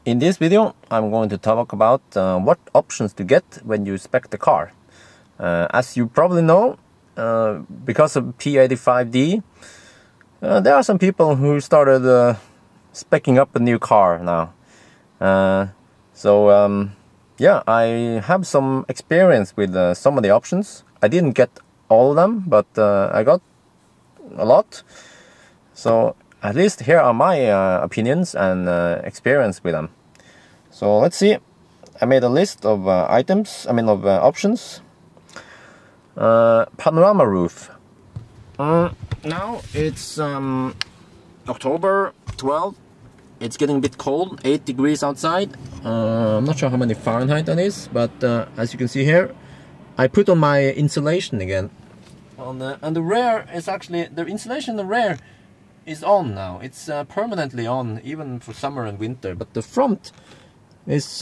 In this video, I'm going to talk about what options to get when you spec the car. As you probably know, because of P85D, there are some people who started speccing up a new car now. Yeah, I have some experience with some of the options. I didn't get all of them, but I got a lot. So at least here are my opinions and experience with them. So let's see. I made a list of options. Panorama roof. Now it's October 12th. It's getting a bit cold, 8 degrees outside. I'm not sure how many Fahrenheit that is, but as you can see here, I put on my insulation again. And the rear is actually, the insulation in the rear is on now. It's permanently on, even for summer and winter. But the front is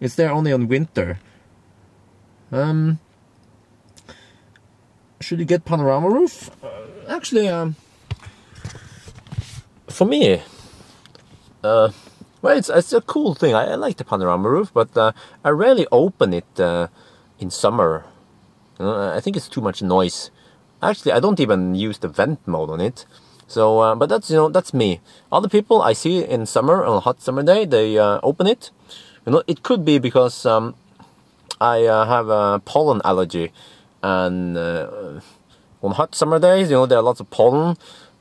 it's there only on winter. Should you get panorama roof? Actually, for me, well, it's a cool thing. I like the panorama roof, but I rarely open it in summer. I think it's too much noise. Actually, I don't even use the vent mode on it. So, but that's that's me. Other people I see in summer, on a hot summer day, they open it. It could be because I have a pollen allergy, and on hot summer days, there are lots of pollen,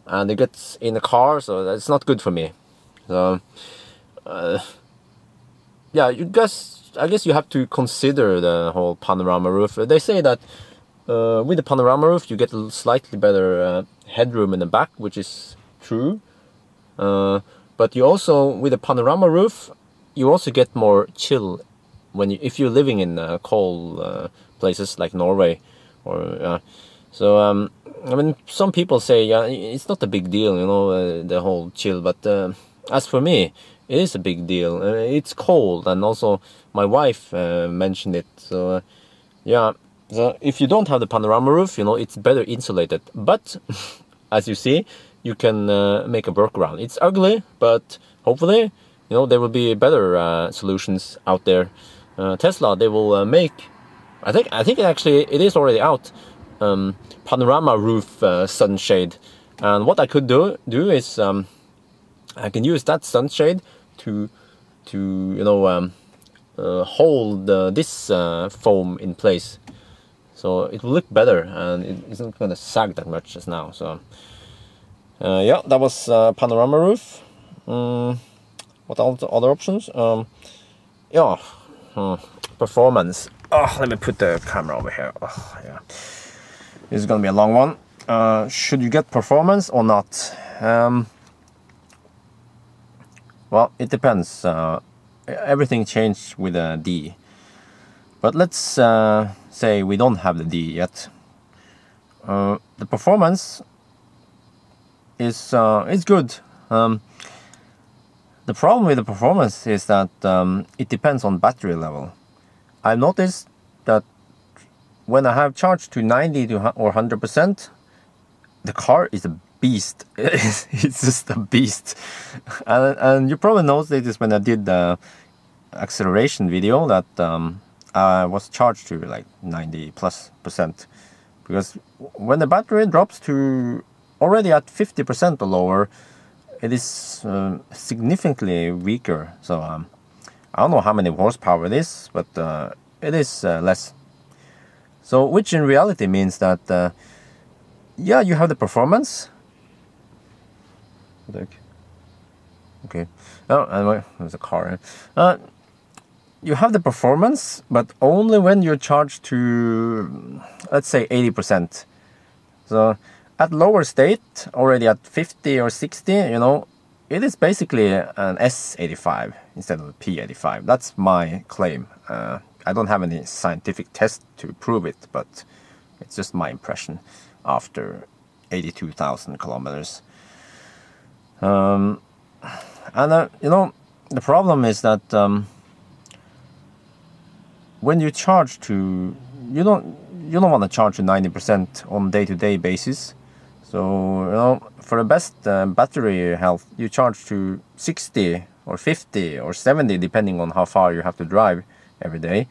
and it gets in the car, so that's not good for me. So, yeah, I guess you have to consider the whole panorama roof. They say that with the panorama roof, you get a slightly better headroom in the back, which is true. But you also, with the panorama roof, you also get more chill if you're living in cold places like Norway, or so. I mean, some people say, yeah, it's not a big deal, the whole chill. But as for me, it is a big deal. It's cold, and also my wife mentioned it. So yeah, so if you don't have the panorama roof, it's better insulated. But as you see, you can make a workaround. It's ugly, but hopefully, there will be better solutions out there. Tesla, they will make. I think actually it is already out. Panorama roof sunshade, and what I could do is I can use that sunshade to hold this foam in place, so it will look better, and it isn't going to sag that much as now. So yeah, that was panorama roof. What are the other options? Yeah, performance. Oh, let me put the camera over here. Oh, yeah. This is going to be a long one. Should you get performance or not? Well, it depends. Everything changed with a D. But let's say we don't have the D yet. The performance is good. The problem with the performance is that it depends on battery level. I've noticed that when I have charged to 90 or 100%, the car is a beast. It's just a beast. And you probably noticed this when I did the acceleration video, that I was charged to like 90+%. Because when the battery drops to already at 50% or lower, it is significantly weaker. So I don't know how many horsepower it is, but it is less. So, which in reality means that, yeah, you have the performance. Okay. Oh, anyway, there's a car. You have the performance, but only when you're charged to, let's say, 80%. So, at lower state, already at 50 or 60, it is basically an S85 instead of a P85. That's my claim. I don't have any scientific test to prove it, but it's just my impression after 82,000 kilometers. And the problem is that when you charge to, you don't want to charge to 90% on day-to-day basis. So for the best battery health, you charge to 60 or 50 or 70, depending on how far you have to drive every day.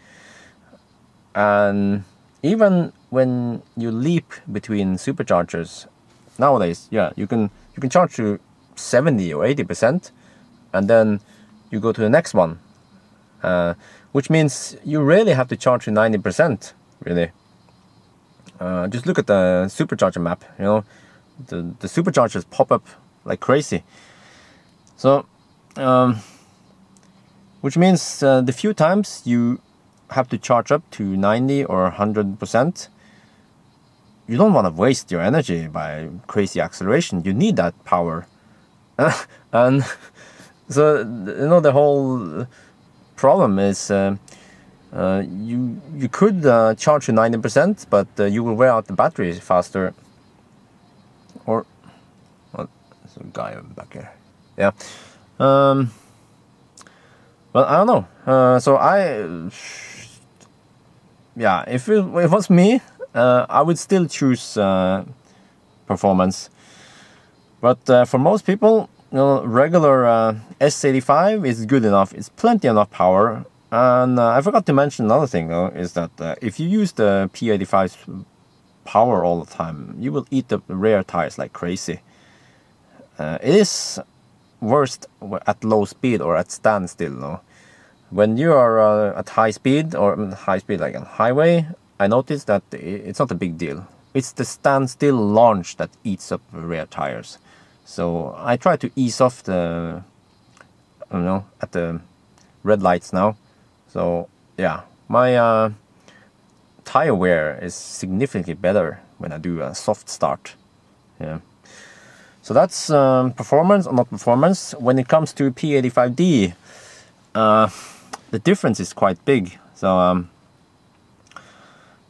And even when you leap between superchargers nowadays, yeah, you can charge to 70 or 80%, and then you go to the next one, which means you really have to charge to 90%, really. Just look at the supercharger map, you know, the superchargers pop up like crazy. So, which means the few times you have to charge up to 90 or 100%, you don't want to waste your energy by crazy acceleration. You need that power. And so, you know, the whole problem is you could charge to 90%, but you will wear out the battery faster. Or, well, there's a guy back here. Yeah. Well, I don't know. Yeah, if it was me, I would still choose performance. But for most people, you know, regular S85 is good enough. It's plenty enough power. And I forgot to mention another thing, though, is that if you use the P85's power all the time, you will eat up the rear tires like crazy. It is worst at low speed or at standstill, no? When you are at high speed, or high speed like on highway, I noticed that it's not a big deal. It's the standstill launch that eats up the rear tires. So I try to ease off the, you know, at the red lights now. So yeah, my tire wear is significantly better when I do a soft start. Yeah. So that's performance or not performance. When it comes to P85D, the difference is quite big. So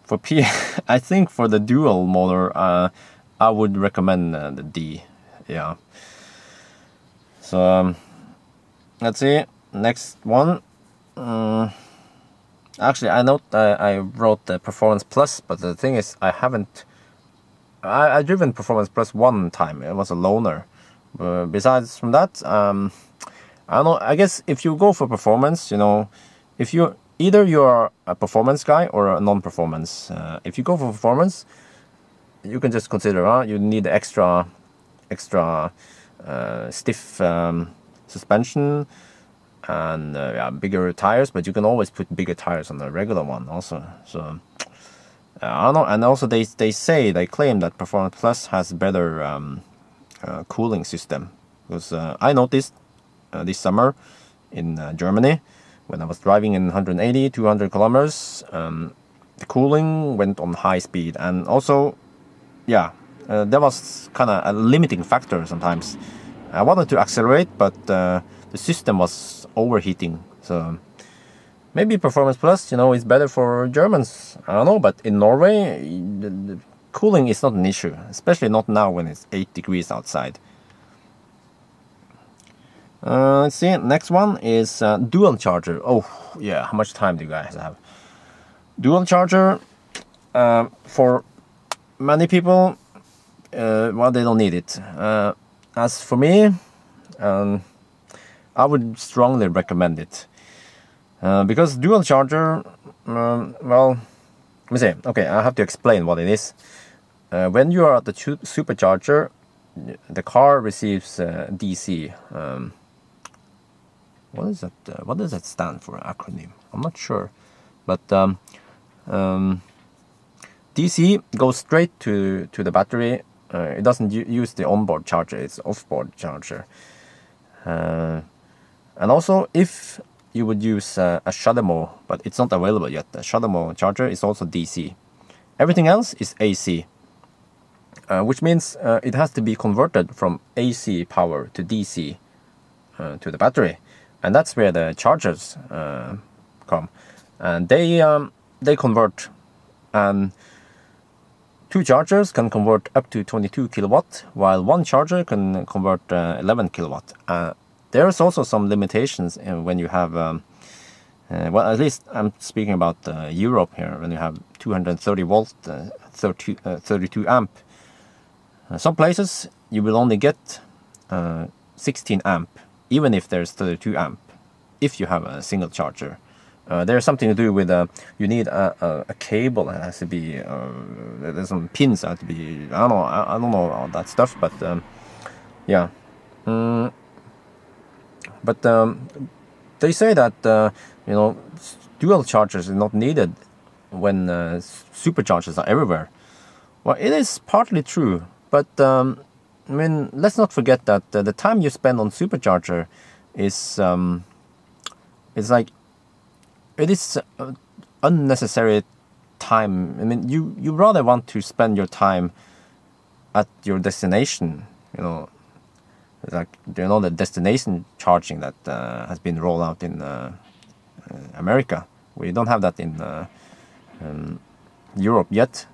for I think for the dual motor, I would recommend the D. Yeah. So let's see, next one. Actually, I wrote the Performance Plus, but the thing is, I haven't. I driven Performance Plus one time. It was a loaner. Besides from that, I don't know. I guess if you go for performance, you know, if you either you're a performance guy or a non-performance. If you go for performance, you can just consider you need extra stiff suspension and bigger tires, but you can always put bigger tires on the regular one also. So I don't know. And also they claim that Performance Plus has better cooling system, because I noticed this summer in Germany when I was driving in 180 200 kilometers, the cooling went on high speed, and also there was kind of a limiting factor sometimes. I wanted to accelerate, but the system was overheating. So maybe Performance Plus, you know, is better for Germans. I don't know, but in Norway, the cooling is not an issue, especially not now when it's 8 degrees outside. Let's see, next one is dual charger. Oh, yeah, how much time do you guys have? Dual charger, for many people, well, they don't need it. As for me, I would strongly recommend it. Because dual charger, well, let me see. Okay, I have to explain what it is. When you are at the supercharger, the car receives DC. What is that? What does that stand for? Acronym? I'm not sure, but DC goes straight to the battery. It doesn't use the onboard charger; it's offboard charger. And also, if you would use a CHAdeMO, but it's not available yet. The CHAdeMO charger is also DC. Everything else is AC, which means it has to be converted from AC power to DC to the battery, and that's where the chargers come, and they convert. And two chargers can convert up to 22 kilowatt, while one charger can convert 11 kilowatt. There's also some limitations when you have, well, at least I'm speaking about Europe here, when you have 230 volt, 32 amp. Some places you will only get 16 amp even if there's 32 amp, if you have a single charger. There's something to do with you need a cable that has to be, there's some pins that have to be, I don't know all that stuff, but yeah. But they say that you know, dual chargers is not needed when superchargers are everywhere. Well, it is partly true, but I mean, let's not forget that the time you spend on supercharger is like, it is unnecessary time. I mean, you rather want to spend your time at your destination, you know, like, you know, the destination charging that has been rolled out in America. We don't have that in Europe yet.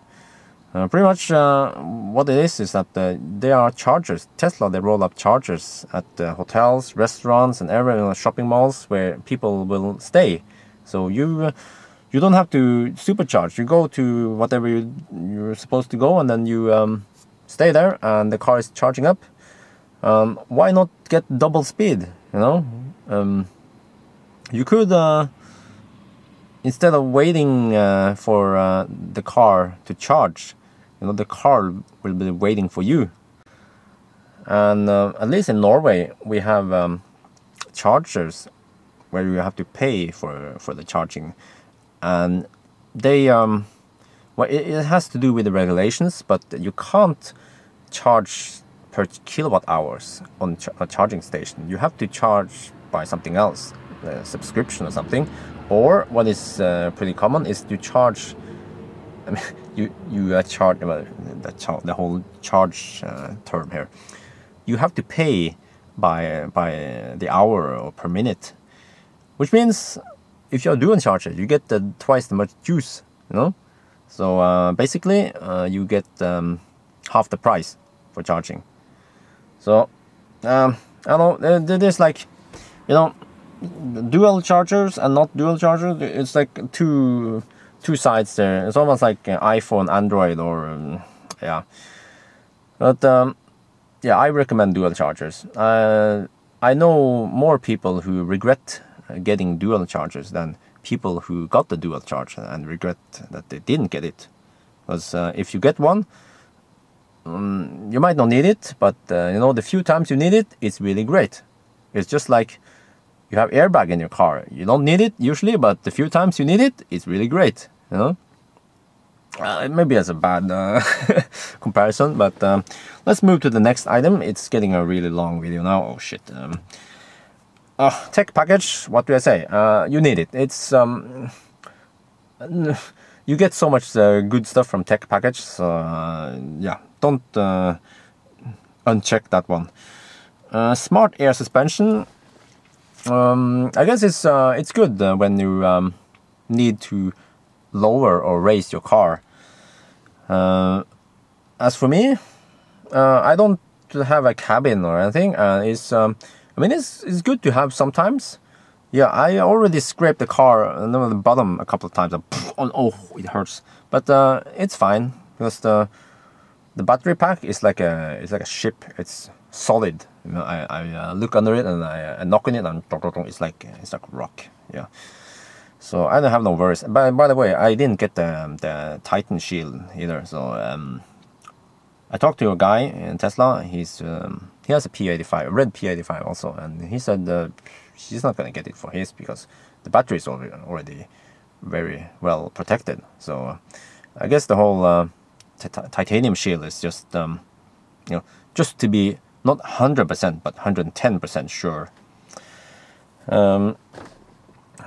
Pretty much what it is that there are chargers. Tesla, they roll up chargers at hotels, restaurants, and every shopping malls where people will stay. So you don't have to supercharge. You go to whatever you're supposed to go, and then you stay there, and the car is charging up. Why not get double speed? You know, you could instead of waiting for the car to charge, you know, the car will be waiting for you. And at least in Norway, we have chargers where you have to pay for the charging, and they well, it has to do with the regulations, but you can't charge per kilowatt hours on a charging station. You have to charge by something else, a subscription or something. Or what is pretty common is to charge. I mean, you charge the whole charge term here. You have to pay by the hour or per minute, which means if you're doing charger, you get twice the much juice. You know, so basically you get half the price for charging. So I don't know. There's like, you know, dual chargers and not dual chargers. It's like two sides there. It's almost like iPhone, Android, or yeah. But yeah, I recommend dual chargers. I know more people who regret getting dual chargers than people who got the dual charger and regret that they didn't get it. Because if you get one, you might not need it, but you know, the few times you need it, it's really great. It's just like you have airbag in your car. You don't need it usually, but the few times you need it, it's really great. You know, maybe that's a bad comparison, but let's move to the next item. It's getting a really long video now. Oh shit. Tech package. What do I say? You need it. It's you get so much good stuff from tech package. So yeah, don't uncheck that one. Smart air suspension. I guess it's good when you need to lower or raise your car. As for me, I don't have a cabin or anything. I mean, it's good to have sometimes. Yeah, I already scraped the car on the bottom a couple of times. Oh, it hurts. But it's fine because the battery pack is like a ship. It's solid. You know, I look under it and I knock on it and it's like rock. Yeah. So I don't have no worries. By the way, I didn't get the Titan shield either. So I talked to a guy in Tesla. He has a P85, a red P85 also, and he said he's not gonna get it for his because the battery is already very well protected. So I guess the whole titanium shield is just you know, just to be not 100% but 110% sure.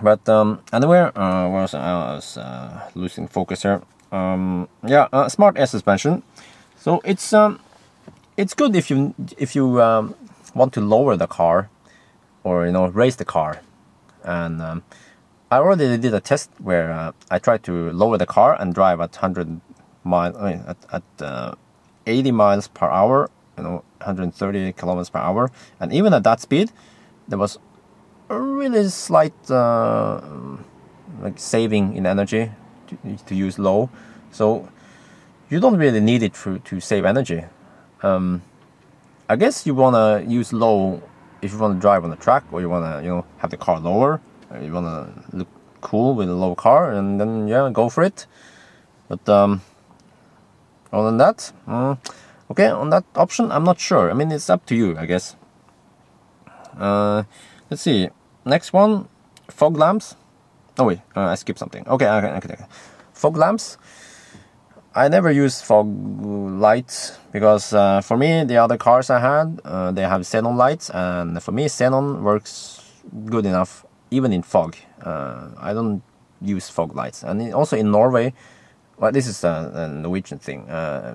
But anyway, I was losing focus here. Yeah, smart air suspension. So it's good if you want to lower the car, or you know, raise the car. And I already did a test where I tried to lower the car and drive at 100 miles, I mean, at 80 miles per hour, you know, 130 kilometers per hour, and even at that speed, there was a really slight like saving in energy to use low. So you don't really need it to save energy. I guess you wanna use low if you want to drive on the track, or you want to, you know, have the car lower, or you want to look cool with a low car, and then yeah, go for it. But other than that, okay, on that option, I'm not sure. I mean, it's up to you, I guess. Let's see. Next one, fog lamps. Oh wait, I skipped something. Okay. Fog lamps. I never use fog lights because for me, the other cars I had, they have xenon lights, and for me, xenon works good enough even in fog. I don't use fog lights, and also in Norway. Well, this is a Norwegian thing.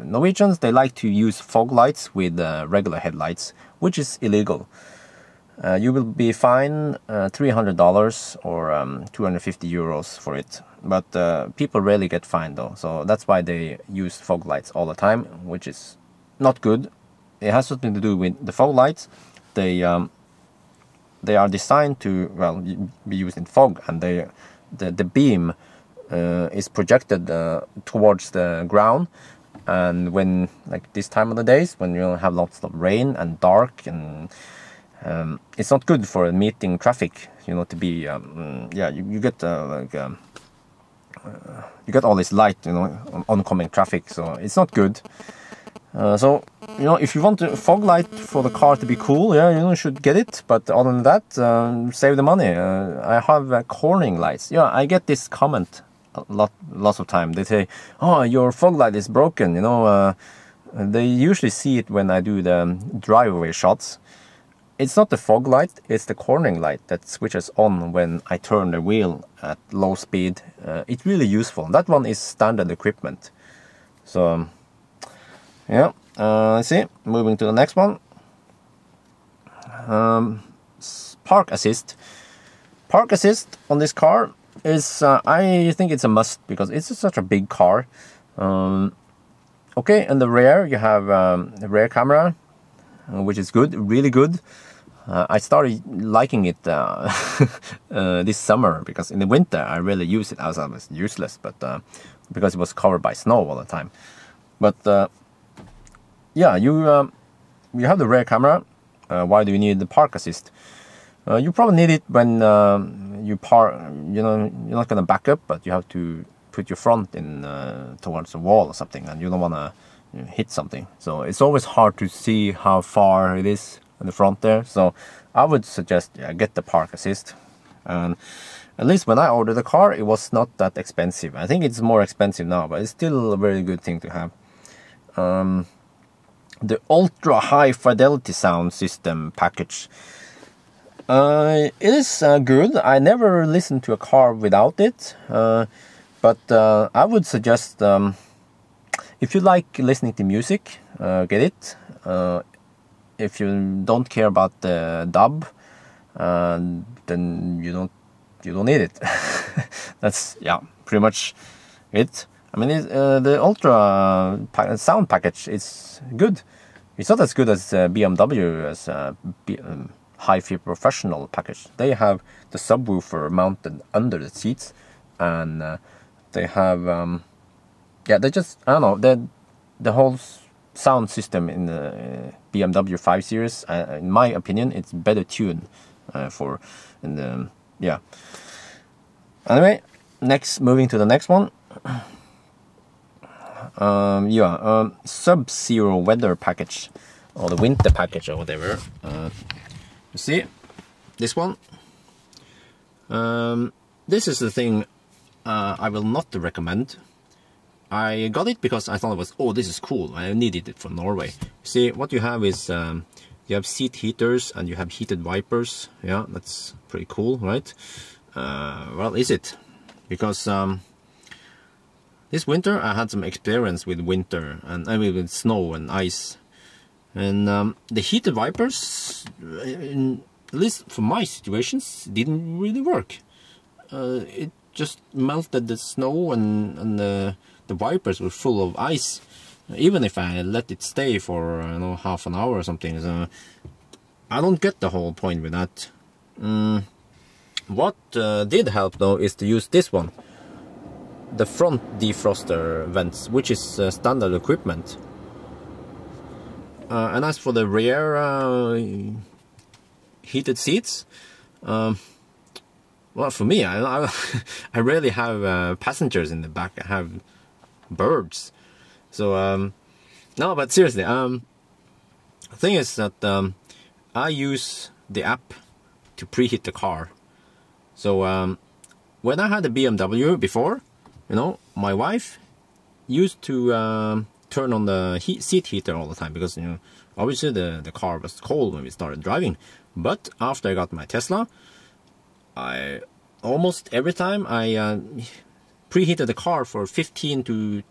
Norwegians, they like to use fog lights with regular headlights, which is illegal. You will be fined $300 or 250 euros for it. But people rarely get fined though, so that's why they use fog lights all the time, which is not good. It has something to do with the fog lights. They are designed to, well, be used in fog, and the beam is projected towards the ground. And when, like this time of the days, when you have lots of rain and dark, and it's not good for meeting traffic, you know, to be yeah, you get you get all this light, you know, on oncoming traffic, so it's not good. So, you know, if you want a fog light for the car to be cool, yeah, you should get it. But other than that, save the money. I have Corning lights. Yeah, I get this comment lots of time. They say, "Oh, your fog light is broken." You know, they usually see it when I do the drive-away shots. It's not the fog light, it's the Corning light that switches on when I turn the wheel at low speed. It's really useful. That one is standard equipment. So, yeah, let's see. Moving to the next one. Park assist. Park assist on this car is, I think it's a must because it's such a big car. Okay, in the rear you have the rear camera, which is good, really good. I started liking it this summer because in the winter I really use it as I was useless, but because it was covered by snow all the time. But yeah, you have the rear camera. Why do you need the park assist? You probably need it when you park. You know, you're not gonna back up, but you have to put your front in towards the wall or something, and you don't wanna hit something. So it's always hard to see how far it is in the front there. So I would suggest, yeah, get the park assist. And at least when I ordered the car, it was not that expensive. I think it's more expensive now, but it's still a very good thing to have. The ultra high fidelity sound system package. It is good. I never listened to a car without it, but I would suggest, if you like listening to music, get it. If you don't care about the dub, then you don't need it. That's, yeah, pretty much it. I mean, the ultra sound package is good. It's not as good as BMW's HiFi Professional package. They have the subwoofer mounted under the seats, and they have yeah, they just, I don't know, the whole sound system in the BMW 5 Series, in my opinion, it's better tuned for in the, yeah. Anyway, moving to the next one. Yeah, Sub-Zero weather package, or the winter package, or whatever. You see this one. This is the thing I will not recommend. I got it because I thought it was, oh, this is cool, I needed it for Norway. See, what you have is, you have seat heaters and you have heated wipers. Yeah, that's pretty cool, right? Well, is it? Because this winter I had some experience with winter, and I mean with snow and ice. And the heated wipers, at least for my situations, didn't really work. It just melted the snow, and the wipers were full of ice. Even if I let it stay for, you know, half an hour or something. So I don't get the whole point with that. What did help though is to use this one, the front defroster vents, which is standard equipment. And as for the rear heated seats. Well, for me, I I rarely have passengers in the back. I have birds. So no, but seriously, the thing is that I use the app to preheat the car. So when I had a BMW before, you know, my wife used to turn on the seat heater all the time because, you know, obviously the car was cold when we started driving. But after I got my Tesla, I almost every time I preheated the car for 15 to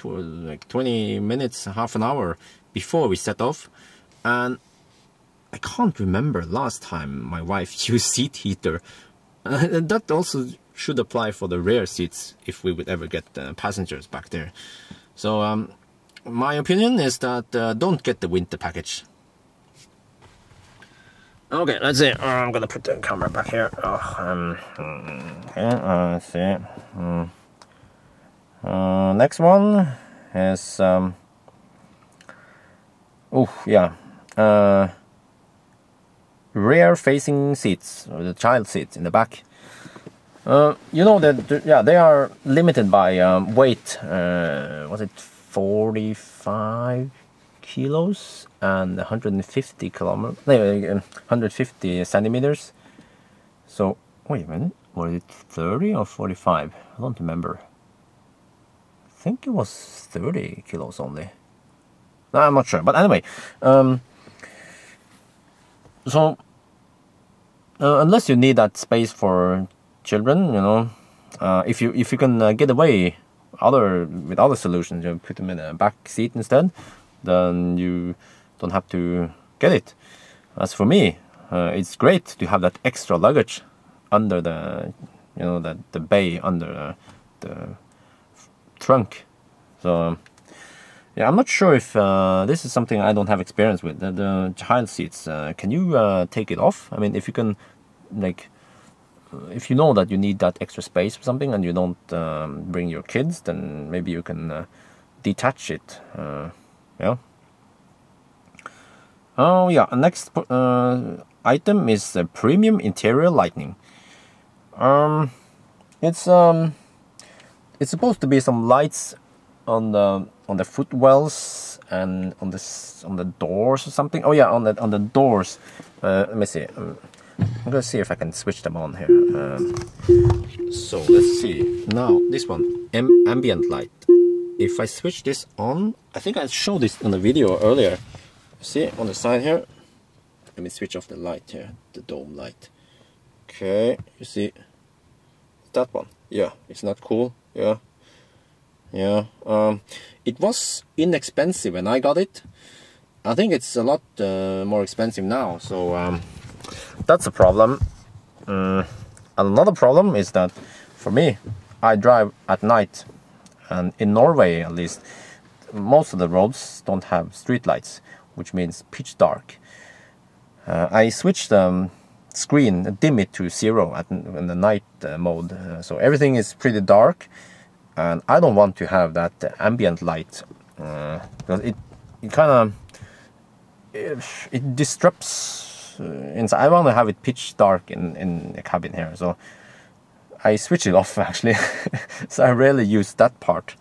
like 20 minutes, half an hour before we set off. And I can't remember last time my wife used seat heater. And that also should apply for the rear seats if we would ever get passengers back there. So my opinion is that don't get the winter package. Okay, let's see. I'm gonna put the camera back here. Okay, let's see. Next one is rear facing seats, or the child seats in the back. You know that they are limited by weight. Was it 45 kilos and 150 kilometers? 150 centimeters. So wait a minute, was it 30 or 45? I don't remember. I think it was 30 kilos only. No, I'm not sure, but anyway. Unless you need that space for children, you know, if you can get away with other solutions, you put them in a back seat instead, then you don't have to get it. As for me, it's great to have that extra luggage under the, you know, the bay under the trunk. So yeah, I'm not sure if this is something I don't have experience with. The child seats, can you take it off? I mean, if you can, like, if you know that you need that extra space or something and you don't bring your kids, then maybe you can detach it. Yeah. Oh yeah, next item is premium interior lighting. It's supposed to be some lights on the footwells and on the doors or something. Oh yeah, on the doors. Let me see. I'm gonna see if I can switch them on here. So let's see. Now this one, ambient light. If I switch this on, I think I showed this in the video earlier. See on the side here. Let me switch off the light here, the dome light. Okay, you see that one? Yeah, it's not cool. Yeah. It was inexpensive when I got it. I think it's a lot more expensive now. So that's a problem. Another problem is that for me, I drive at night, and in Norway at least, most of the roads don't have street lights, which means pitch dark. I switched the screen, dim it to 0 in the night mode, so everything is pretty dark, and I don't want to have that ambient light because it kind of it disrupts inside. I want to have it pitch dark in the cabin here, so I switch it off actually. So I rarely use that part.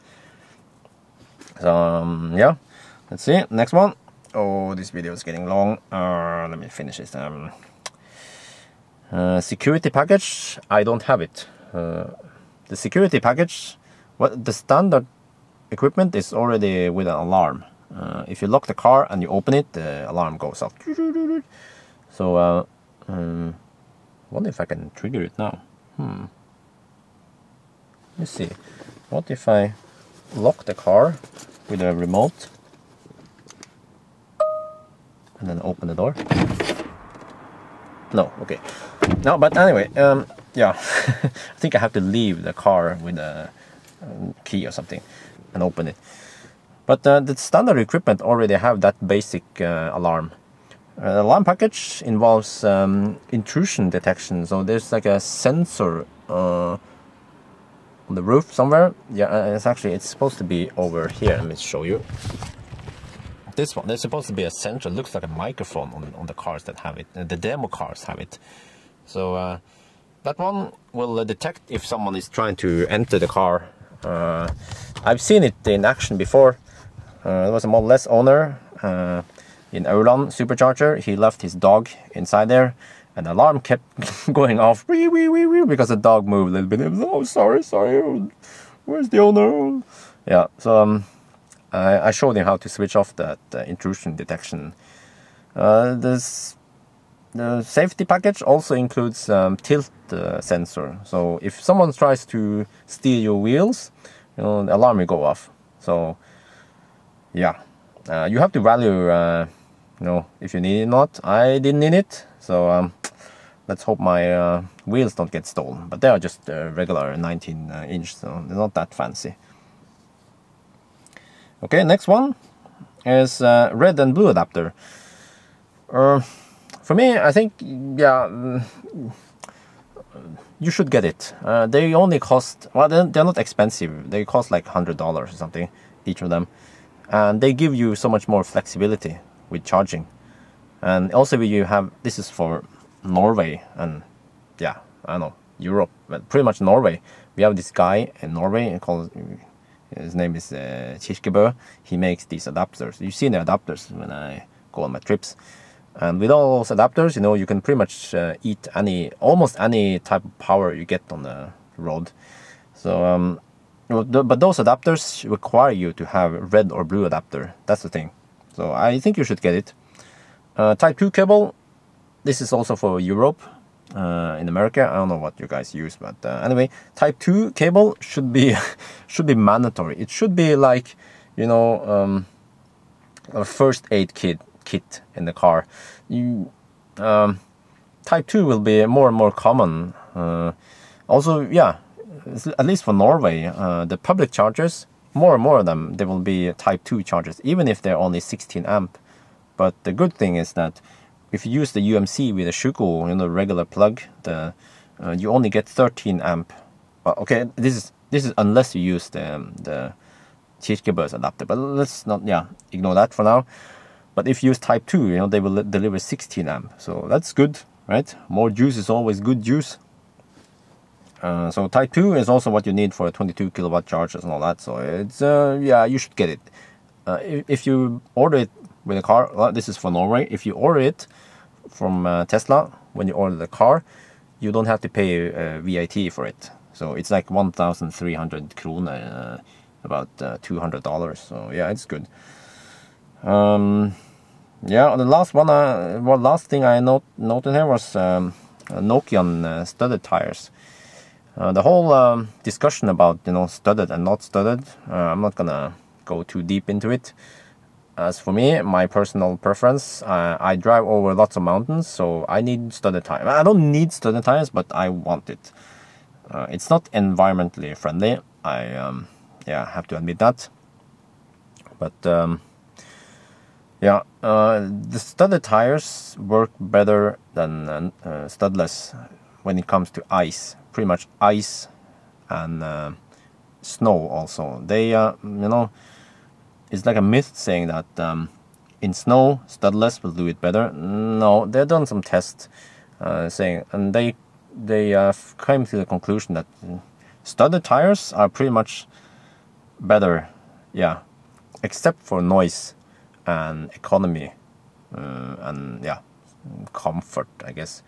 So yeah, let's see next one. Oh, this video is getting long. Let me finish this. Security package, I don't have it. The security package, the standard equipment is already with an alarm. If you lock the car and you open it, the alarm goes off. So wonder if I can trigger it now. Let's see. What if I lock the car with a remote and then open the door? No, okay. No, but anyway, yeah. I think I have to leave the car with a key or something and open it. But the standard equipment already have that basic alarm. The alarm package involves intrusion detection. So there's like a sensor on the roof somewhere. Yeah, it's supposed to be over here. Let me show you. not this one. There's supposed to be a sensor. It looks like a microphone on the cars that have it. The demo cars have it. So that one will detect if someone is trying to enter the car. I've seen it in action before. There was a Model S owner in Aurland Supercharger. He left his dog inside there, and the alarm kept going off because the dog moved a little bit. Oh, sorry, where's the owner? Yeah, so I showed him how to switch off that intrusion detection. The safety package also includes tilt sensor. So if someone tries to steal your wheels, the alarm will go off. So yeah, you have to value, if you need it or not. I didn't need it, so let's hope my wheels don't get stolen. But they are just regular 19-inch, so they're not that fancy. Okay, next one is red and blue adapter. For me, I think, yeah, you should get it. They only cost, well, they're not expensive. They cost like $100 or something, each of them. And they give you so much more flexibility with charging. And also you have, this is for Norway and, yeah, I don't know, Europe, but pretty much Norway. We have this guy in Norway called, his name is Kirkebø. He makes these adapters. You've seen the adapters when I go on my trips. And with all those adapters, you can pretty much eat almost any type of power you get on the road. So, but those adapters require you to have red or blue adapter. That's the thing. So I think you should get it. Type 2 cable. This is also for Europe. In America, I don't know what you guys use, but anyway, Type 2 cable should be mandatory. It should be like, a first aid kit in the car. Type 2 will be more and more common. Also, yeah, at least for Norway, the public chargers, more and more of them, they will be Type 2 chargers, even if they're only 16 amp. But the good thing is that if you use the UMC with a Schuko, regular plug, you only get 13 amp. Okay, this is unless you use the Kirkebø's adapter. But let's not, ignore that for now. But if you use Type 2, they will deliver 16 amp. So that's good, right? More juice is always good juice. So Type 2 is also what you need for 22 kilowatt chargers and all that. So it's, you should get it. If you order it with a car, well, this is for Norway. If you order it from Tesla, when you order the car, you don't have to pay VAT for it. So it's like 1,300 kroner, about $200. So yeah, it's good. The last one, last thing I noted here was Nokian studded tires. The whole discussion about studded and not studded, I'm not gonna go too deep into it. As for me, my personal preference, I drive over lots of mountains, so I need studded tires. I don't need studded tires, but I want it. It's not environmentally friendly. I have to admit that. But the studded tires work better than studless when it comes to ice. Pretty much ice and snow also. They, it's like a myth saying that in snow, studless will do it better. No, they've done some tests saying, and they came to the conclusion that studded tires are pretty much better, except for noise and economy and comfort, I guess.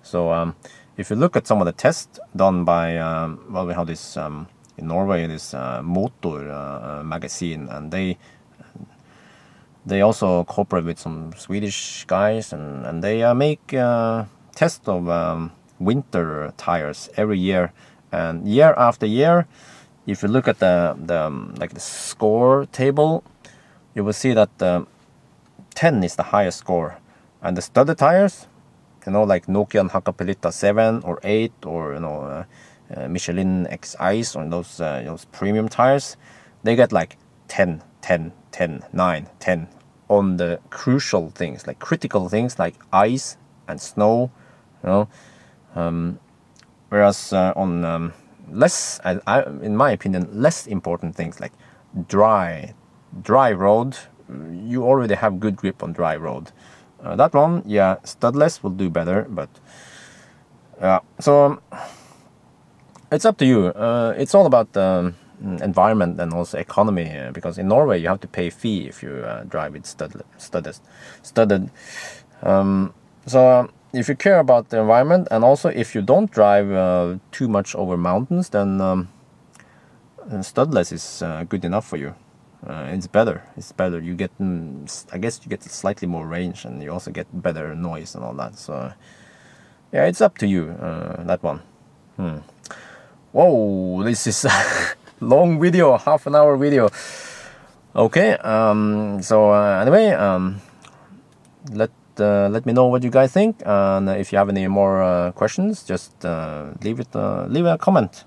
So if you look at some of the tests done by we have this in Norway, this Motor magazine, and they also cooperate with some Swedish guys, and they make tests of winter tires every year, and year after year, if you look at the score table, you will see that 10 is the highest score, and the studded tires, like Nokian Hakkapeliitta 7 or 8, or Michelin X Ice, or those premium tires, they get like 10, 10, 10, 9, 10 on the crucial things, like critical things like ice and snow, whereas on less, in my opinion, less important things like dry road, you already have good grip on dry road. That one, yeah, studless will do better, but yeah. So it's up to you. It's all about environment and also economy, because in Norway you have to pay fee if you drive with studded. So if you care about the environment, and also if you don't drive too much over mountains, then studless is good enough for you. It's better. You get, I guess, you get slightly more range, and you also get better noise and all that. So yeah, it's up to you. That one. Whoa, this is a long video, half-an-hour video. Okay. So anyway, let me know what you guys think, and if you have any more questions, just leave a comment.